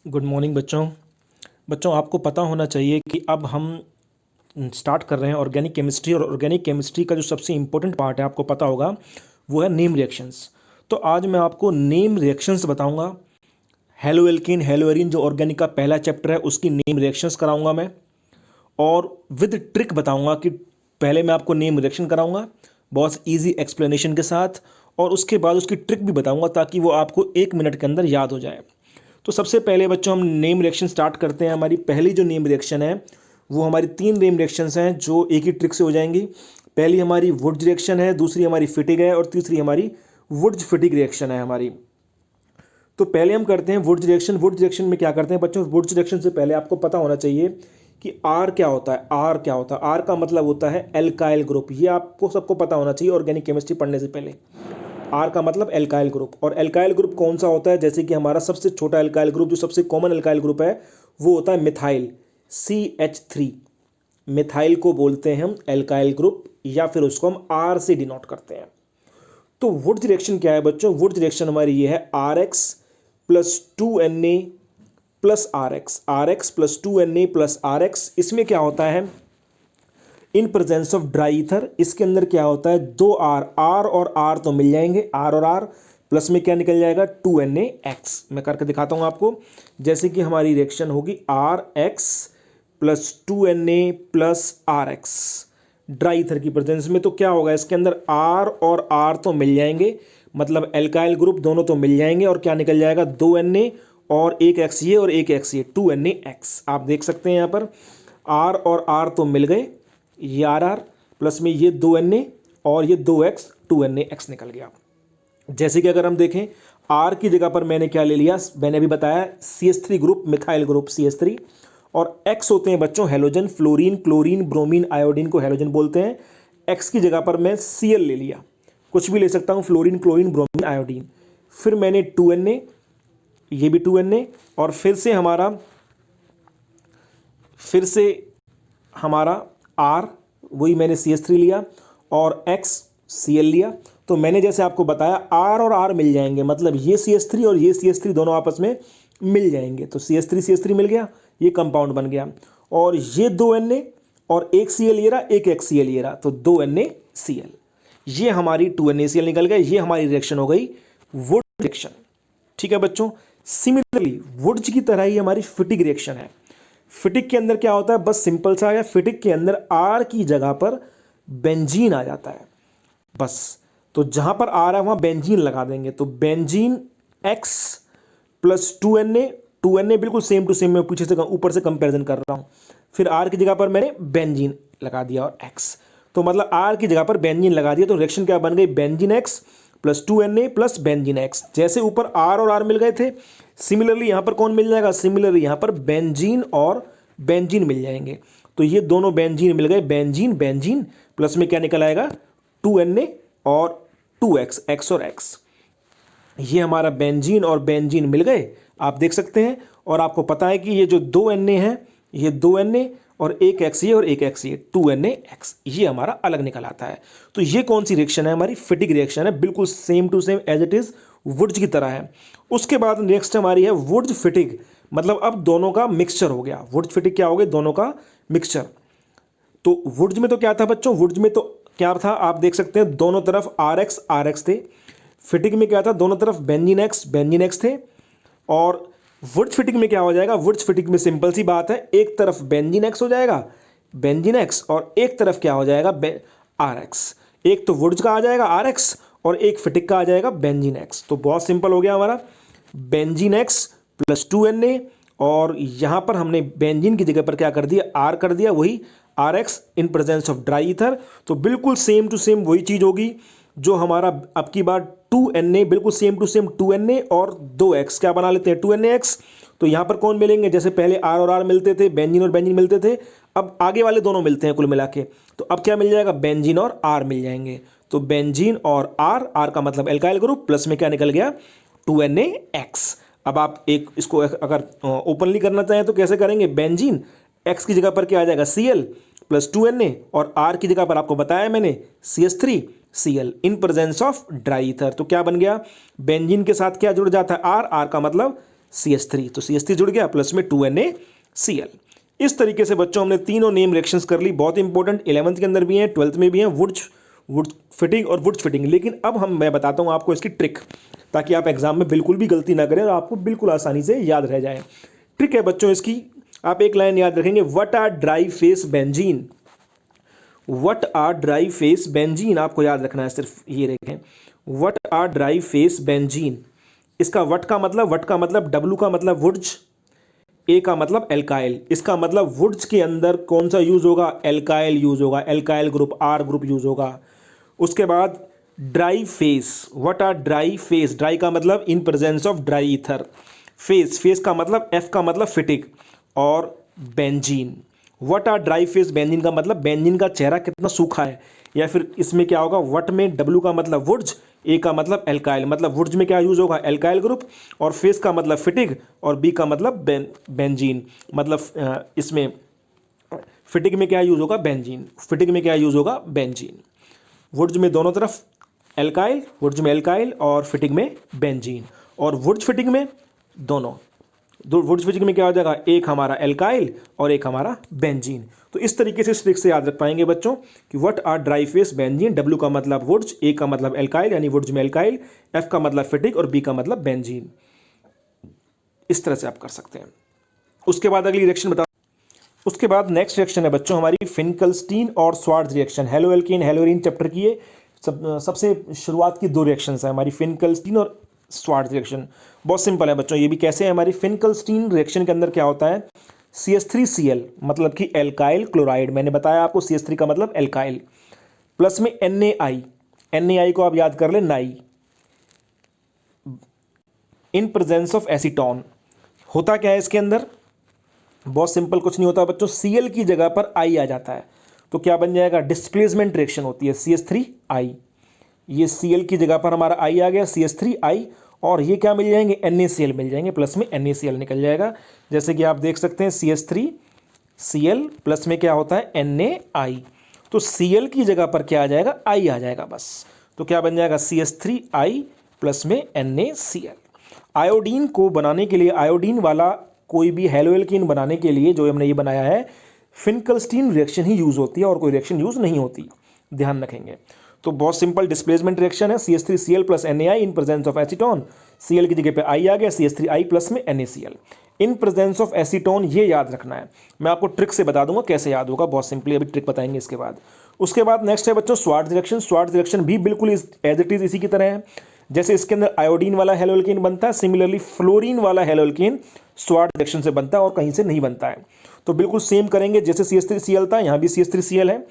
Good morning बच्चों। बच्चों आपको पता होना चाहिए कि अब हम स्टार्ट कर रहे हैं ऑर्गेनिक केमिस्ट्री, और ऑर्गेनिक केमिस्ट्री का जो सबसे इम्पोर्टेंट पार्ट है आपको पता होगा वो है नेम रिएक्शंस। तो आज मैं आपको नेम रिएक्शंस बताऊंगा। हेलो एल्कीन हेलो एरीन जो ऑर्गेनिक का पहला चैप्टर है उसकी नेम रिएक्शंस कराऊंगा मैं, और विद ट्रिक बताऊंगा कि पहले मैं आपको नेम रिएक्शन कराऊंगा बहुत इजी एक्सप्लेनेशन के साथ, और उसके बाद उसकी ट्रिक भी बताऊंगा ताकि वो आपको 1 मिनट के अंदर याद हो जाए। तो सबसे पहले बच्चों हम नेम रिएक्शन स्टार्ट करते हैं। हमारी पहली जो नेम रिएक्शन है वो हमारी 3 नेम रिएक्शंस हैं जो एक ही ट्रिक से हो जाएंगी। पहली हमारी वुड्स रिएक्शन है, दूसरी हमारी फिटिग है, और तीसरी हमारी वुड्स फिटिग रिएक्शन है हमारी। तो पहले हम करते हैं वुड्स रिएक्शन। वुड्स रिएक्शन में क्या करते हैं बच्चों, वुड्स रिएक्शन से पहले आपको पता होना चाहिए कि आर क्या होता है। आर क्या होता है? आर का मतलब होता है एल्काइल ग्रुप। ये आपको सबको पता होना चाहिए ऑर्गेनिक केमिस्ट्री पढ़ने से पहले। आर का मतलब एल्काइल ग्रुप, और एल्काइल ग्रुप कौन सा होता है? जैसे कि हमारा सबसे छोटा एल्काइल ग्रुप, जो सबसे कॉमन एल्काइल ग्रुप है, वो होता है मिथाइल, CH3। मिथाइल को बोलते हैं हम एल्काइल ग्रुप, या फिर उसको हम आर से डिनोट करते हैं। तो वुड्स रिएक्शन क्या है बच्चों? वुड्स रिएक्शन हमारी ये है RX plus 2Na plus RX, RX plus 2Na plus RX। इसमें क्या होता है? इन प्रेजेंस ऑफ ड्राई ईथर, इसके अंदर क्या होता है? 2R, R और R तो मिल जाएंगे, R और R, प्लस में क्या निकल जाएगा? 2NaX। मैं करके दिखाता हूँ आपको। जैसे कि हमारी रिएक्शन होगी RX plus 2Na plus RX dry ether की प्रेजेंस में, तो क्या होगा इसके अंदर? R और R तो मिल जाएंगे, मतलब एल्काइल ग्रुप दोनों तो मिल जाएंगे, और क्या निकल जाएगा? 2Na और एक X ये और एक X ये, 2NaX। आप देख सकते हैं यहाँ पर R और R तो मिल गए, ये RR प्लस में ये 2Na और ये 2X, 2NaX निकल गया। जैसे कि अगर हम देखें R की जगह पर मैंने क्या ले लिया, मैंने अभी बताया CH3 group, methyl group CH3, और X होते हैं बच्चों halogen, fluorine, chlorine, bromine, iodine को हेलोजन बोलते हैं। X की जगह पर मैं Cl ले लिया, कुछ भी ले सकता हूँ, फ्लोरीन, क्लोरीन, ब्रोमीन, आयोडीन। फिर मैंने 2Na, ये भी 2Na, और फिर से हमारा R, वही मैंने CH3 लिया, और X Cl लिया। तो मैंने जैसे आपको बताया R और R मिल जाएंगे, मतलब ये CH3 और ये CH3 दोनों आपस में मिल जाएंगे, तो CH3 मिल गया, ये कंपाउंड बन गया। और ये 2Na और एक Cl ले रहा, एक XCl ले रहा, तो 2NaCl, ये हमारी 2NaCl निकल गए। ये हमारी रिएक्शन हो गई वुड रिएक्शन। ठीक है बच्चों। सिमिलरली वुड्स की तरह ही हमारी फिटिग रिएक्शन है। फिटिक के अंदर क्या होता है? बस सिंपल सा है, फिटिक के अंदर R की जगह पर बेंजीन आ जाता है बस। तो जहां पर R है वहां बेंजीन लगा देंगे, तो बेंजीन X प्लस 2Na बिल्कुल सेम टू सेम, मैं पीछे से ऊपर से कंपैरिजन कर रहा हूं। फिर R की जगह पर मैंने बेंजीन लगा दिया और X, तो मतलब R की जगह पर बेंजीन लगा दिया, तो रिएक्शन क्या बन गई? Benzene X plus 2Na plus benzene X। जैसे ऊपर R और R मिल गए थे, सिमिलरली यहां पर कौन मिल जाएगा? सिमिलरली यहां पर बेंजीन और बेंजीन मिल जाएंगे। तो ये दोनों बेंजीन मिल गए, बेंजीन बेंजीन, प्लस में क्या निकल आएगा? 2Na और 2X, X और X। ये हमारा बेंजीन और बेंजीन मिल गए, आप देख सकते हैं। और आपको पता है कि ये जो 2Na है, ये 2Na और एक X ये और एक X ये, 2NaX, ये हमारा अलग निकल आता है। तो ये कौन सी रिएक्शन है? हमारी फिटिक रिएक्शन है, बिल्कुल same to same as it is Wurtz की तरह है। उसके बाद नेक्स्ट हमारी है वुड्स फिटिग, मतलब अब दोनों का मिक्सचर हो गया। वुड्स फिटिग क्या हो गया? दोनों का मिक्सचर। तो वुड्स में तो क्या था बच्चों? वुड्स में तो क्या था? आप देख सकते हैं दोनों तरफ RX थे। फिटिग में क्या था? दोनों तरफ बेंजीन X थे। और वुड्स फिटिग में क्या हो जाएगा? वुड्स फिटिग में सिंपल सी बात है, एक तरफ बेंजीन X हो जाएगा, बेंजीन X, और एक तरफ क्या हो जाएगा? RX। एक तो वुड्स का आ जाएगा RX, और एक फिटिग का आ जाएगा बेंजीन X। तो बहुत सिंपल हो गया हमारा, बेंजीन X प्लस 2Na, और यहां पर हमने बेंजीन की जगह पर क्या कर दिया? R कर दिया, वही RX in presence of dry ether. तो बिल्कुल सेम टू सेम वही चीज होगी जो हमारा अब की बार 2Na, बिल्कुल सेम टू सेम 2Na और 2X, क्या बना लेते हैं? 2NaX। तो यहां पर कौन मिलेंगे? जैसे पहले R और R मिलते थे, बेंजीन और बेंजीन मिलते थे, अब आगे वाले दोनों मिलते हैं कुल मिला के। तो अब क्या मिल जाएगा? बेंजीन और R मिल जाएंगे। तो बेंजीन और R का मतलब एल्काइल ग्रुप, प्लस में क्या निकल गया? 2NaX। अब आप एक इसको अगर ओपनली करना चाहें तो कैसे करेंगे? बेंजीन X की जगह पर क्या आ जाएगा? Cl प्लस 2Na, और R की जगह पर आपको बताया मैंने CH3 Cl in presence of dry ether. तो क्या बन गया? बेंजीन के साथ क्या जुड़ जाता है? R का मतलब CH3, तो CH3 जुड़ गया प्लस में 2NaCl। इस तरीके से बच्चों हमने तीनों नेम रिएक्शंस कर ली, बहुत इंपॉर्टेंट, 11th के अंदर भी हैं, 12th में भी हैं, वुड्स फिटिंग और वुड्स फिटिंग। लेकिन अब मैं बताता हूँ आपको इसकी ट्रिक, ताकि आप एग्जाम में बिल्कुल भी गलती ना करें और आपको बिल्कुल आसानी से याद रह जाए। ट्रिक है बच्चों इसकी, आप एक लाइन याद रखेंगे, what are dry face benzene. What are dry face benzene, आपको याद रखना है सिर्फ ये रखें, what are dry face benzene. इसका व्हाट का मतलब डब्लू का मतलब वुड्स, ए का मतलब एल्काइल। इसका मतलब वुड्स के अंदर कौन सा यूज होगा, एल्काइल यूज होगा, alkyl group R group use होगा। उसके बाद dry face, what are dry face, dry का मतलब in presence of dry ether, face का मतलब एफ का मतलब फिटिक, और benzene. What are dry face benzene का मतलब बेंजीन का चेहरा कितना सूखा है, या फिर इसमें क्या होगा, व्हाट में डब्लू का मतलब वुड्स, ए का मतलब एल्काइल, मतलब वुड्स में क्या यूज होगा, एल्काइल ग्रुप, और फेस का मतलब फिटिग, और बी का मतलब बेंजीन, मतलब इसमें फिटिग में क्या यूज होगा, बेंजीन, फिटिग में क्या यूज होगा, बेंजीन। वुड्स में दोनों तरफ एल्काइल, वुड्स में एल्काइल और फिटिग में बेंजीन, और वुड्स फिटिग में दोनों, वुड्स फिटिग में क्या हो जाएगा, एक हमारा एल्काइल और एक हमारा बेंजीन। तो इस तरीके से इस ट्रिक से याद रख पाएंगे बच्चों कि what are dry face benzene, W का मतलब वुड्स, ए का मतलब एल्काइल यानी वुड्स में एल्काइल, एफ का मतलब फिटिग और बी का मतलब बेंजीन। इस तरह से आप कर सकते हैं। उसके बाद अगली रिएक्शन बता, उसके बाद नेक्स्ट रिएक्शन है बच्चों हमारी फिंकलस्टीन और Swarts reaction. Halo alkane haloarene chapter की ये सबसे शुरुआत की दो रिएक्शंस है हमारी, फिंकलस्टीन और स्वार्ट्ज रिएक्शन। बहुत सिंपल है बच्चों, ये भी कैसे है, हमारी फिंकलस्टीन रिएक्शन के अंदर क्या होता है, CH3Cl मतलब कि एल्काइल क्लोराइड, मैंने बताया आपको CH3 का मतलब एल्काइल, प्लस में NaI को आप याद कर ले, नाई, इन प्रेजेंस ऑफ एसीटोन। होता क्या है इसके अंदर, बहुत सिंपल, कुछ नहीं होता बच्चों, Cl की जगह पर I आ जाता है, तो क्या बन जाएगा, डिस्प्लेसमेंट रिएक्शन होती है CH3I। ये Cl की जगह पर हमारा I आ गया, CH3I, और ये क्या मिल जाएंगे, NaCl मिल जाएंगे, प्लस में NaCl निकल जाएगा। जैसे कि आप देख सकते हैं CH3Cl प्लस में क्या होता है, Na, तो Cl की जगह पर क्या आ जाएगा, I आ जाएगा बस, तो क्या बन जाएगा, CH3I प्लस में NaCl। आयोडीन को बनाने के लिए, आयोडीन वाला कोई भी हेलोएल्कीन बनाने के लिए जो हमने ये बनाया है, फिंकलस्टीन रिएक्शन ही यूज होती है और कोई रिएक्शन यूज नहीं होती, ध्यान रखेंगे। तो बहुत सिंपल डिस्प्लेसमेंट रिएक्शन है, CH3Cl plus NaI in presence of acetone, Cl की जगह पे I आ गया, CH3I प्लस में NaCl in presence of acetone, ये याद रखना है। मैं आपको ट्रिक से बता दूंगा कैसे याद होगा, बहुत सिंपली अभी ट्रिक बताएंगे इसके बाद। उसके बाद नेक्स्ट है बच्चों स्वार्ट्ज रिएक्शन। स्वार्ट्ज रिएक्शन भी बिल्कुल एज इट इज इसी की तरह है, जैसे इसके अंदर आयोडीन वाला हेलोएल्कीन बनता है, सिमिलरली फ्लोरीन वाला हेलोएल्कीन स्वार्ट्ज रिएक्शन से बनता है और कहीं से नहीं बनता है। तो बिल्कुल सेम करेंगे, जैसे CH3Cl था, यहाँ भी CH3Cl है,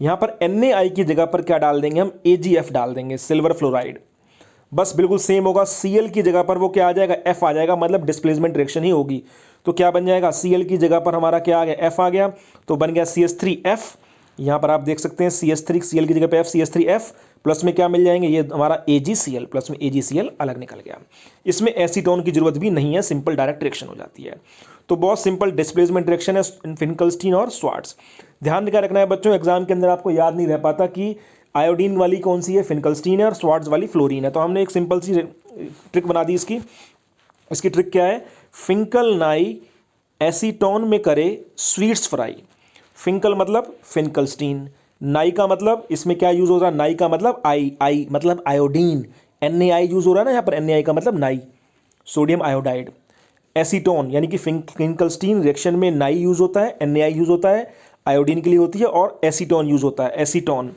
यहाँ पर NaI की जगह पर क्या डाल देंगे हम, AgF डाल देंगे, सिल्वर फ्लोराइड, बस बिल्कुल सेम होगा। Cl की जगह पर वो क्या आ जाएगा, F आ जाएगा, मतलब डिस्प्लेसमेंट रिएक्शन ही होगी। तो क्या बन जाएगा, Cl की जगह पर हमारा क्या आ गया, F आ गया, तो बन गया CH3F। यहाँ पर आप देख सकते हैं CH3Cl की जगह पर F, CH3F प्लस में क्या मिल जाएंगे, ये हमारा AgCl, प्लस में AgCl अलग निकल गया। इसमें एसीटोन की जरूरत भी नहीं है, सिंपल डायरेक्ट रिएक्शन हो जाती है। तो बहुत सिंपल डिस्प्लेसमेंट रिएक्शन है फिंकलस्टीन और स्वार्ट्ज। ध्यान क्या रखना है बच्चों, एग्जाम के अंदर आपको याद नहीं रह पाता कि आयोडीन वाली कौन सी है, फिंकलस्टीन है, और स्वार्ट्ज वाली फ्लोरीन है। तो हमने एक सिंपल सी ट्रिक बना दी इसकी। इसकी ट्रिक क्या है, फिंकल नाई एसीटोन में करे स्वीट्स फ्राई। फिंकल मतलब फिंकलस्टीन, नाई का मतलब इसमें क्या यूज हो रहा है, नाई का मतलब आई मतलब आयोडीन, NaI यूज हो रहा है ना यहाँ पर, NaI का मतलब नाई, सोडियम आयोडाइड। एसीटोन यानी कि फिंकलस्टीन रिएक्शन में नाई यूज होता है, NaI यूज होता है, आयोडीन के लिए होती है, और एसीटोन यूज होता है, एसीटोन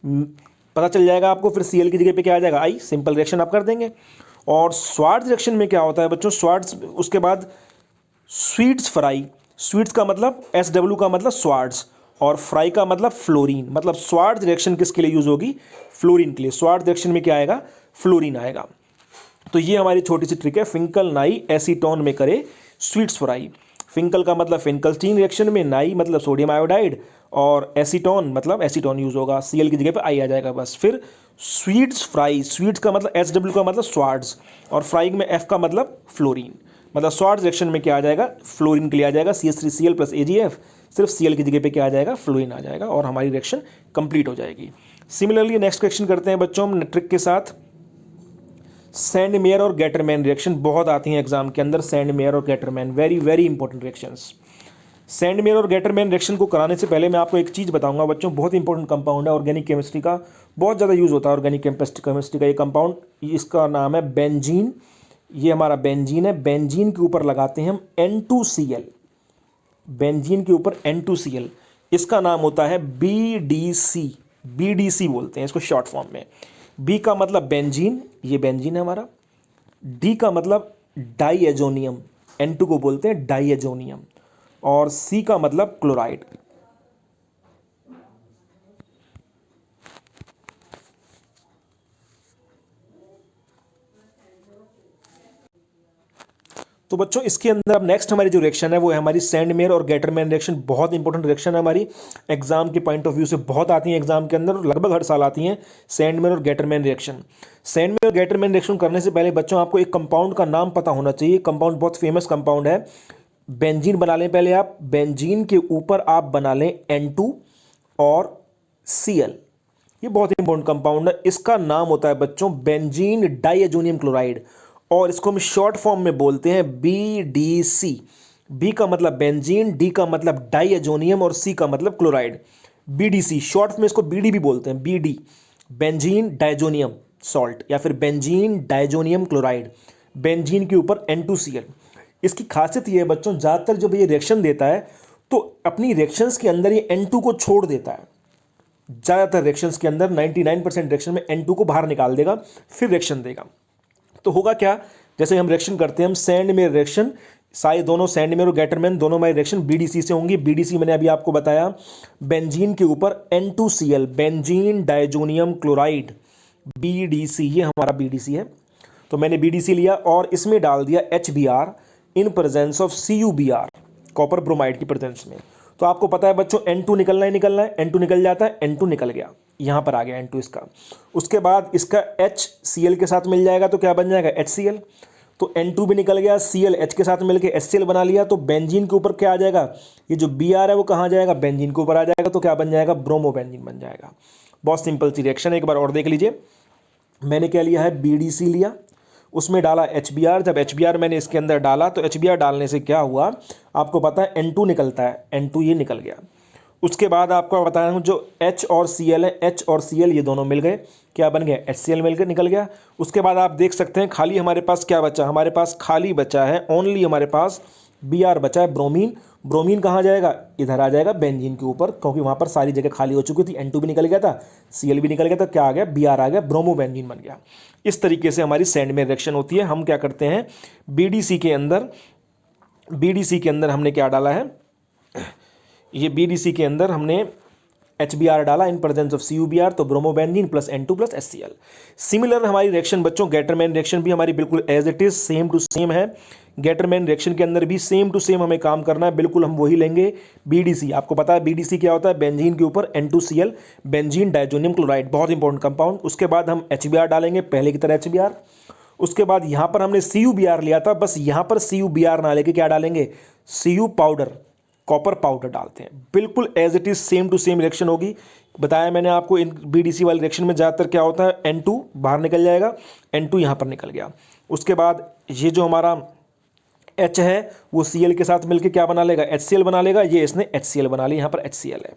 पता चल जाएगा आपको। फिर Cl की जगह पे क्या आ जाएगा, I, सिंपल रिएक्शन आप कर देंगे। और स्वार्ट्ज रिएक्शन में क्या होता है बच्चों, स्वार्ट्ज उसके बाद स्वीट्स फ्राई, स्वीट्स का मतलब SW का मतलब स्वार्ट्ज, और फ्राई का मतलब फ्लोरीन, मतलब स्वार्ट्ज रिएक्शन किसके लिए यूज होगी, फ्लोरीन के लिए। स्वार्ट्ज रिएक्शन में क्या आएगा, फ्लोरीन आएगा। तो ये हमारी छोटी सी ट्रिक है, फिंकल नाई एसीटोन में करे स्वीट्स फ्राई। फिंकल का मतलब फिंकलस्टीन रिएक्शन में, नाई मतलब सोडियम आयोडाइड, और एसीटोन मतलब एसीटोन यूज होगा, Cl की जगह पे I आ जाएगा बस। फिर स्वीट्स फ्राई, स्वीट्स का मतलब SW का मतलब स्वार्ट्ज, और फ्राइंग में F का मतलब फ्लोरीन, मतलब स्वार्ट्ज रिएक्शन में क्या आ जाएगा, फ्लोरीन के लिए आ जाएगा CH3Cl प्लस AgF, सिर्फ Cl की जगह पे क्या आ जाएगा, फ्लोरीन आ जाएगा, और हमारी रिएक्शन कंप्लीट हो जाएगी। सिमिलरली नेक्स्ट रिएक्शन करते हैं बच्चों हम ट्रिक के साथ। सैंडमेयर और गेटरमैन रिएक्शन बहुत आती हैं एग्जाम के अंदर। सैंडमेयर और Gattermann very very important reactions. Sandmeyer और गेटरमैन रिएक्शन को कराने से पहले मैं आपको एक चीज़ बताऊंगा बच्चों, बहुत इंपॉर्टेंट कंपाउंड है, ऑर्गेनिक केमिस्ट्री का बहुत ज़्यादा यूज़ होता है। ऑर्गेनिक केमिस्ट्री का ये कंपाउंड, इसका नाम है बेंजीन। ये हमारा बेंजीन है। बेंजीन के ऊपर लगाते हैं हम N2Cl। बेंजीन के ऊपर N2Cl, इसका नाम होता है BDC। BDC बोलते हैं इसको शॉर्ट फॉर्म में। B का मतलब बेंजीन, ये बेंजीन है हमारा। D का मतलब डाईएजोनियम, N2 को बोलते हैं डाईएजोनियम। और C का मतलब क्लोराइड। तो बच्चों इसके अंदर अब नेक्स्ट हमारी जो रिएक्शन है वो है हमारी सैंडमेयर और गेटरमैन रिएक्शन। बहुत इंपॉर्टेंट रिएक्शन है हमारी, एग्जाम के पॉइंट ऑफ व्यू से बहुत आती हैं एग्जाम के अंदर, लगभग हर साल आती हैं सैंडमेयर और गेटरमैन रिएक्शन। सैंडमेयर और गेटरमैन रिएक्शन करने से पहले बच्चों आपको एक कंपाउंड का नाम पता होना चाहिए। कंपाउंड बहुत फेमस कंपाउंड है। बेंजीन बना लें पहले आप, बेंजीन के ऊपर आप बना लें N2 और Cl। ये बहुत इंपॉर्टेंट कंपाउंड है। इसका नाम होता है बच्चों बेंजीन डाईएजोनियम क्लोराइड, और इसको हम शॉर्ट फॉर्म में बोलते हैं BDC। B का मतलब बेंजीन, D का मतलब डाईएजोनियम और C का मतलब क्लोराइड। BDC शॉर्ट में इसको BD भी बोलते हैं, BD बेंजीन डाइजोनियम सॉल्ट या फिर बेंजीन डाइजोनियम क्लोराइड। बेंजीन के ऊपर N2Cl। इसकी खासियत ये है बच्चों, ज़्यादातर जब ये रिएक्शन देता है तो अपनी रिएक्शंस के अंदर ये N2 को छोड़ देता है। ज़्यादातर रिएक्शंस के अंदर 99% रिएक्शन में N2 को बाहर निकाल देगा, फिर रिएक्शन देगा। तो होगा क्या, जैसे हम रिएक्शन करते हैं, हम सैंडमेयर रिएक्शन, सारे दोनों सैंडमेयर और गेटरमैन दोनों हमारी रिएक्शन BDC से होंगी। BDC मैंने अभी आपको बताया, बेंजीन के ऊपर N2Cl benzene diazonium chloride, BDC, ये हमारा BDC है। तो मैंने BDC लिया और इसमें डाल दिया HBr in presence of CuBr, copper bromide की प्रेजेंस में। तो आपको पता है बच्चों N2 निकलना ही निकलना है, N2 निकल जाता है, N2 निकल गया, यहाँ पर आ गया N2 इसका। उसके बाद इसका HCl के साथ मिल जाएगा तो क्या बन जाएगा HCl। तो N2 भी निकल गया, Cl H के साथ मिलके HCl बना लिया। तो बेंजीन के ऊपर क्या आ जाएगा, ये जो Br है वो कहाँ जाएगा, बेंजीन के ऊपर आ जाएगा। तो क्या बन जाएगा, ब्रोमो बेंजीन बन जाएगा। बहुत सिंपल सी रिएक्शन है, एक बार और देख लीजिए। मैंने क्या लिया है, BDC लिया, उसमें डाला HBr। जब HBr मैंने इसके अंदर डाला तो HBr डालने से क्या हुआ, आपको पता है N2 निकलता है, N2 ये निकल गया। उसके बाद आपको बताया हूँ जो H और Cl है, H और Cl ये दोनों मिल गए, क्या बन गया, HCl मिल गया, निकल गया। उसके बाद आप देख सकते हैं खाली हमारे पास क्या बचा, हमारे पास खाली बचा है ओनली, हमारे पास Br बचा है, ब्रोमीन। ब्रोमीन कहाँ जाएगा, इधर आ जाएगा बेंजीन के ऊपर, क्योंकि वहाँ पर सारी जगह खाली हो चुकी थी। N2 भी निकल गया था, Cl भी निकल गया था, क्या आ गया, Br आ गया, ब्रोमो बेंजीन बन गया। इस तरीके से हमारी सैंडमेयर रिएक्शन होती है। हम क्या करते हैं, BDC के अंदर हमने क्या डाला है, ये BDC के अंदर हमने HBr डाला इन प्रेजेंस ऑफ CuBr, तो bromobenzene plus N2 plus HCl। Similar हमारी रिएक्शन बच्चों गेटरमैन रिएक्शन भी हमारी बिल्कुल as it is same to same है। गेटरमैन रिएक्शन के अंदर भी सेम टू सेम हमें काम करना है, बिल्कुल हम वही लेंगे। BDC आपको पता है BDC क्या होता है, बेंजीन के ऊपर N2Cl बेंजीन डाइजोनियम क्लोराइड, बहुत इंपॉर्टेंट कंपाउंड। उसके बाद हम HBr डालेंगे, पहले की तरह HBr। उसके बाद यहाँ पर हमने CuBr लिया था, बस यहाँ पर CuBr ना लेके क्या डालेंगे, Cu पाउडर, कॉपर पाउडर डालते हैं। बिल्कुल as it is same to same reaction होगी। बताया मैंने आपको इन BDC वाली रिएक्शन में ज़्यादातर क्या होता है, N2 बाहर निकल जाएगा, N2 यहाँ पर निकल गया। उसके बाद ये जो हमारा H है वो Cl के साथ मिलकर क्या बना लेगा, HCl बना लेगा। ये इसने HCl बना ली, यहाँ पर HCl है।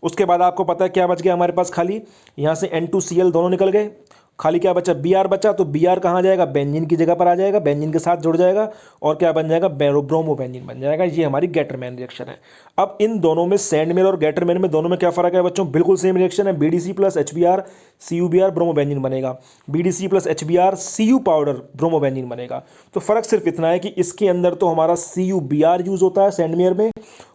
उसके बाद आपको पता है क्या बच गया हमारे पास, खाली यहाँ से N2Cl दोनों निकल गए, खाली क्या बचा, Br बचा। तो Br कहाँ जाएगा, बेंजीन की जगह पर आ जाएगा, बेंजीन के साथ जुड़ जाएगा और क्या बन जाएगा, ब्रोमो बेंजीन बन जाएगा। ये हमारी गेटरमैन रिएक्शन है। अब इन दोनों में, सैंडमेयर और गेटरमैन में, दोनों में क्या फ़र्क है बच्चों, बिल्कुल सेम रिएक्शन है। BDC plus HBr CuBr bromo benzene बनेगा, BDC plus HBr Cu powder bromo benzene बनेगा। तो फ़र्क सिर्फ इतना है कि इसके अंदर तो हमारा CuBr यूज़ होता है सैंडमेयर में,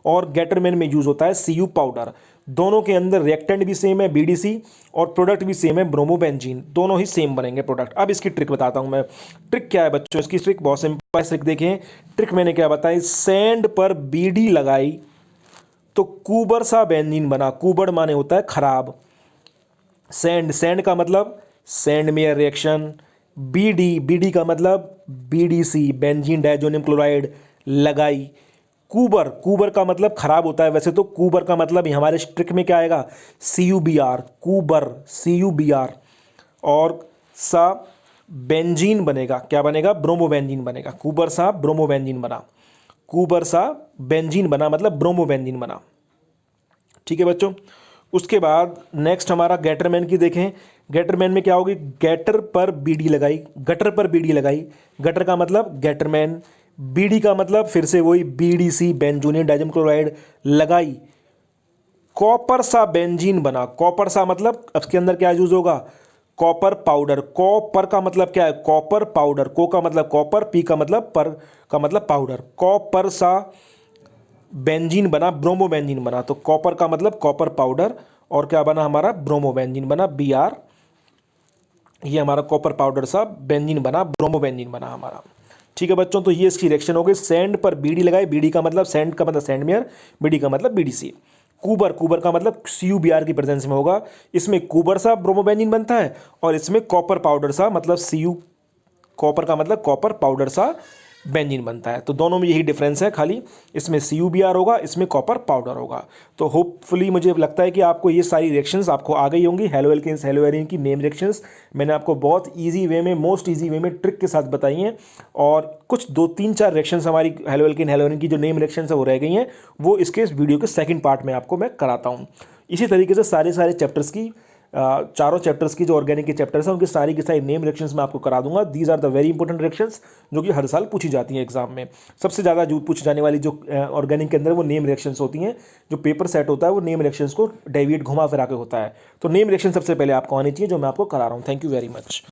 और गेटरमैन में यूज़ होता है Cu पाउडर। दोनों के अंदर रिएक्टेंट भी सेम है BDC, और प्रोडक्ट भी सेम है ब्रोमोबेंजीन, दोनों ही सेम बनेंगे प्रोडक्ट। अब इसकी ट्रिक बताता हूं मैं। ट्रिक क्या है बच्चों, इसकी ट्रिक बहुत सिंपल ट्रिक देखें। ट्रिक मैंने क्या बताई, सैंड पर BD लगाई तो कुबर सा बेंजीन बना। कुबर माने होता है खराब, सैंड, सैंड का मतलब सैंडमेयर रिएक्शन, BD का मतलब BDC बेंजीन डाइजोनियम क्लोराइड लगाई। कुबर, कुबर का मतलब खराब होता है वैसे तो, कुबर का मतलब हमारे ट्रिक में क्या आएगा, CuBr, कुबर CuBr, और सा बेंजीन बनेगा। क्या बनेगा? ब्रोमोबेंजीन बनेगा। कूबर सा ब्रोमोबेंजीन बना, कूबर सा बेंजीन बना मतलब ब्रोमोबेंजीन बना। ठीक है बच्चों। उसके बाद नेक्स्ट हमारा गैटरमैन की देखें। गैटरमैन में क्या होगी? गैटर पर बीडी लगाई, गटर पर बीडी लगाई, गटर का मतलब गैटरमैन, बीडी का मतलब फिर से वही बीडीसी बेंजोनियम डाइज़ियम क्लोराइड लगाई, कॉपर सा बेंजीन बना। कॉपर सा मतलब उसके अंदर क्या यूज होगा? Copper powder. कॉपर का मतलब क्या है? Copper powder. को का मतलब कॉपर, पी का मतलब पर का मतलब पाउडर। कॉपर सा बेंजीन बना, ब्रोमोबेंजीन बना। तो कॉपर का मतलब कॉपर पाउडर और क्या बना हमारा? ब्रोमोबेंजीन बना, बी आर। ये हमारा कॉपर पाउडर सा बेंजीन बना, ब्रोमोबेंजीन बना हमारा। ठीक है बच्चों, तो ये इसकी रिएक्शन हो गई। सैंड पर बीडी लगाई, बीडी का मतलब सैंड का मतलब सैंडमेयर, बीडी का मतलब बीडीसी। कूबर, कूबर का मतलब CuBr की प्रेजेंस में होगा। इसमें कूबर सा ब्रोमोबेंजीन बनता है और इसमें कॉपर पाउडर सा मतलब Cu, कॉपर का मतलब कॉपर पाउडर सा बेंजीन बनता है। तो दोनों में यही डिफरेंस है, खाली इसमें CuBr होगा, इसमें कॉपर पाउडर होगा। तो होपफुली मुझे लगता है कि आपको ये सारी रिएक्शंस आपको आ गई होंगी। हेलो एल्केन्स हेलो एरीन की नेम रिएक्शंस मैंने आपको बहुत इजी वे में, मोस्ट इजी वे में ट्रिक के साथ बताई हैं। और कुछ 2-3-4 रिएक्शंस हमारी हेलो एल्केन हेलो एरीन की जो नेम रिएक्शंस है वो रह गई हैं, वो इसके इस वीडियो के सेकंड पार्ट में आपको मैं कराता हूँ। इसी तरीके से सारे चैप्टर्स की, चारों चैप्टर्स की जो ऑर्गेनिक के चैप्टर्स हैं उनकी सारी की सारी नेम रिएक्शंस मैं आपको करा दूंगा। These are the very important reactions जो कि हर साल पूछी जाती हैं एग्जाम में। सबसे ज़्यादा जो पूछी जाने वाली जो ऑर्गेनिक के अंदर वो नेम रिएक्शंस होती हैं। जो पेपर सेट होता है वो नेम रिएक्शंस को डेविएट घुमा फिरा के होता है। तो नेम रिएक्शन सबसे पहले आपको आनी चाहिए, जो मैं आपको करा रहा हूँ। Thank you very much.